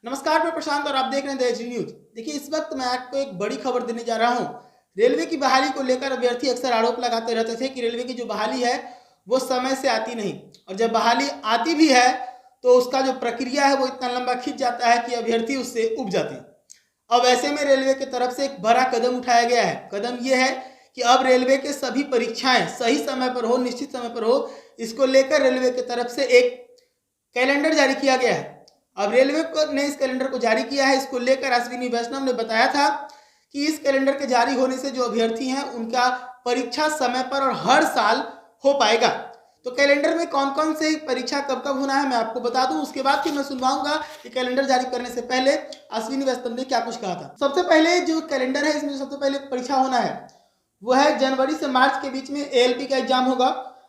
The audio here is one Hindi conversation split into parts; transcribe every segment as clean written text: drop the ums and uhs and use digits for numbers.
नमस्कार, मैं प्रशांत और आप देख रहे हैं द एजी न्यूज। देखिए, इस वक्त मैं आपको एक बड़ी खबर देने जा रहा हूं। रेलवे की बहाली को लेकर अभ्यर्थी अक्सर आरोप लगाते रहते थे कि रेलवे की जो बहाली है वो समय से आती नहीं, और जब बहाली आती भी है तो उसका जो प्रक्रिया है वो इतना लंबा खिंच जाता है कि अभ्यर्थी उससे उब जाते हैं। अब ऐसे में रेलवे की तरफ से एक बड़ा कदम उठाया गया है। कदम ये है कि अब रेलवे के सभी परीक्षाएं सही समय पर हो, निश्चित समय पर हो। इसको लेकर रेलवे की तरफ से एक कैलेंडर जारी किया गया है। अब रेलवे ने इस कैलेंडर को जारी किया है। इसको लेकर अश्विनी वैष्णव ने बताया था कि इस कैलेंडर के जारी होने से जो अभ्यर्थी हैं उनका परीक्षा समय पर और हर साल हो पाएगा। तो कैलेंडर में कौन कौन से परीक्षा कब कब होना है मैं आपको बता दूं, उसके बाद फिर मैं सुनवाऊंगा कि कैलेंडर जारी करने से पहले अश्विनी वैष्णव ने क्या कुछ कहा था। सबसे पहले जो कैलेंडर है, इसमें सबसे पहले परीक्षा होना है वो है जनवरी से मार्च के बीच में एएलपी का एग्जाम होगा।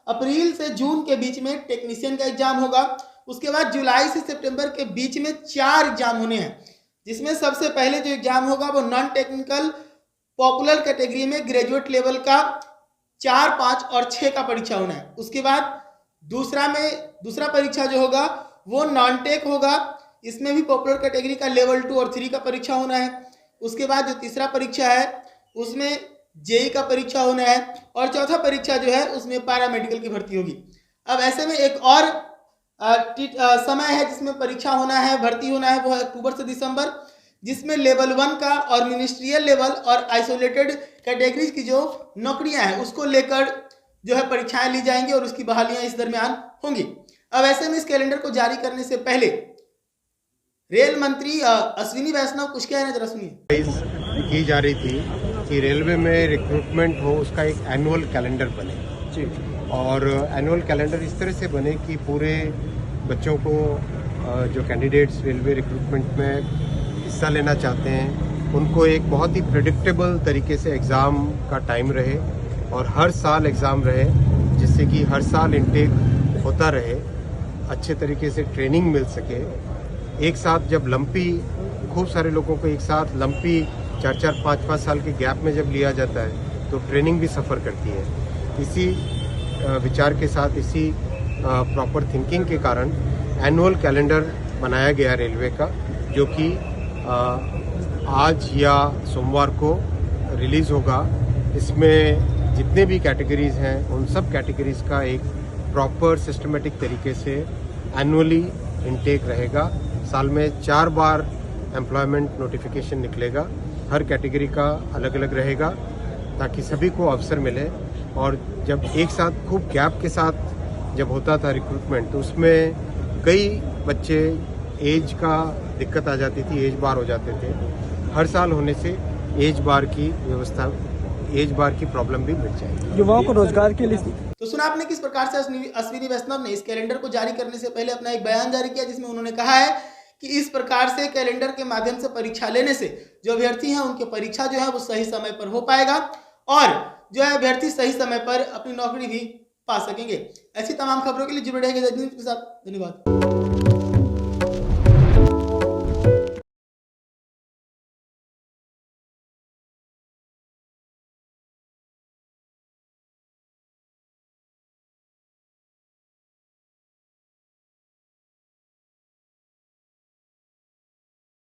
अप्रैल से जून के बीच में टेक्नीशियन का एग्जाम होगा। उसके बाद जुलाई से सितंबर के बीच में 4 एग्जाम होने हैं, जिसमें सबसे पहले जो एग्जाम होगा वो नॉन टेक्निकल पॉपुलर कैटेगरी में ग्रेजुएट लेवल का 4, 5 और 6 का परीक्षा होना है। उसके बाद दूसरा परीक्षा जो होगा वो नॉन टेक होगा। इसमें भी पॉपुलर कैटेगरी का लेवल 2 और 3 का परीक्षा होना है। उसके बाद जो तीसरा परीक्षा है उसमें जेई का परीक्षा होना है, और चौथा परीक्षा जो है उसमें पैरामेडिकल की भर्ती होगी। अब ऐसे में एक और समय है जिसमें परीक्षा होना है, भर्ती होना है, वो है अक्टूबर से दिसंबर, जिसमें लेवल 1 का और मिनिस्ट्रियल लेवल और आइसोलेटेड कैटेगरीज की जो नौकरियां हैं उसको लेकर जो है परीक्षाएं ली जाएंगी और उसकी बहालियां इस दरमियान होंगी। अब ऐसे में इस कैलेंडर को जारी करने से पहले रेल मंत्री अश्विनी वैष्णव कुछ कह रहे हैं, जरा सुनिए। की जा रही थी कि रेलवे में रिक्रूटमेंट हो, उसका एक एनुअल कैलेंडर बने जी, और एनुअल कैलेंडर इस तरह से बने कि पूरे बच्चों को जो कैंडिडेट्स रेलवे रिक्रूटमेंट में हिस्सा लेना चाहते हैं उनको एक बहुत ही प्रेडिक्टेबल तरीके से एग्ज़ाम का टाइम रहे और हर साल एग्ज़ाम रहे, जिससे कि हर साल इनटेक होता रहे, अच्छे तरीके से ट्रेनिंग मिल सके। एक साथ जब लंपी खूब सारे लोगों को एक साथ लंपी 4-4, 5-5 साल के गैप में जब लिया जाता है तो ट्रेनिंग भी सफ़र करती है। इसी विचार के साथ, इसी प्रॉपर थिंकिंग के कारण एनुअल कैलेंडर बनाया गया रेलवे का, जो कि आज या सोमवार को रिलीज़ होगा। इसमें जितने भी कैटेगरीज हैं उन सब कैटेगरीज का एक प्रॉपर सिस्टमेटिक तरीके से एनुअली इनटेक रहेगा। साल में 4 बार एम्प्लॉयमेंट नोटिफिकेशन निकलेगा, हर कैटेगरी का अलग अलग रहेगा ताकि सभी को अवसर मिले। और जब एक साथ खूब गैप के साथ जब होता था रिक्रूटमेंट तो उसमें कई बच्चे एज का दिक्कत आ जाती थी, एज बार हो जाते थे। हर साल होने से एज बार की व्यवस्था, एज बार की प्रॉब्लम भी मिट जाएगी। युवाओं को रोजगार के लिए तो सुना आपने किस प्रकार से अश्विनी वैष्णव ने इस कैलेंडर को जारी करने से पहले अपना एक बयान जारी किया, जिसमें उन्होंने कहा है कि इस प्रकार से कैलेंडर के माध्यम से परीक्षा लेने से जो अभ्यर्थी हैं उनके परीक्षा जो है वो सही समय पर हो पाएगा और जो है अभ्यर्थी सही समय पर अपनी नौकरी भी पा सकेंगे। ऐसी तमाम खबरों के लिए जुड़े रहेंगे द न्यूज़ के साथ। धन्यवाद।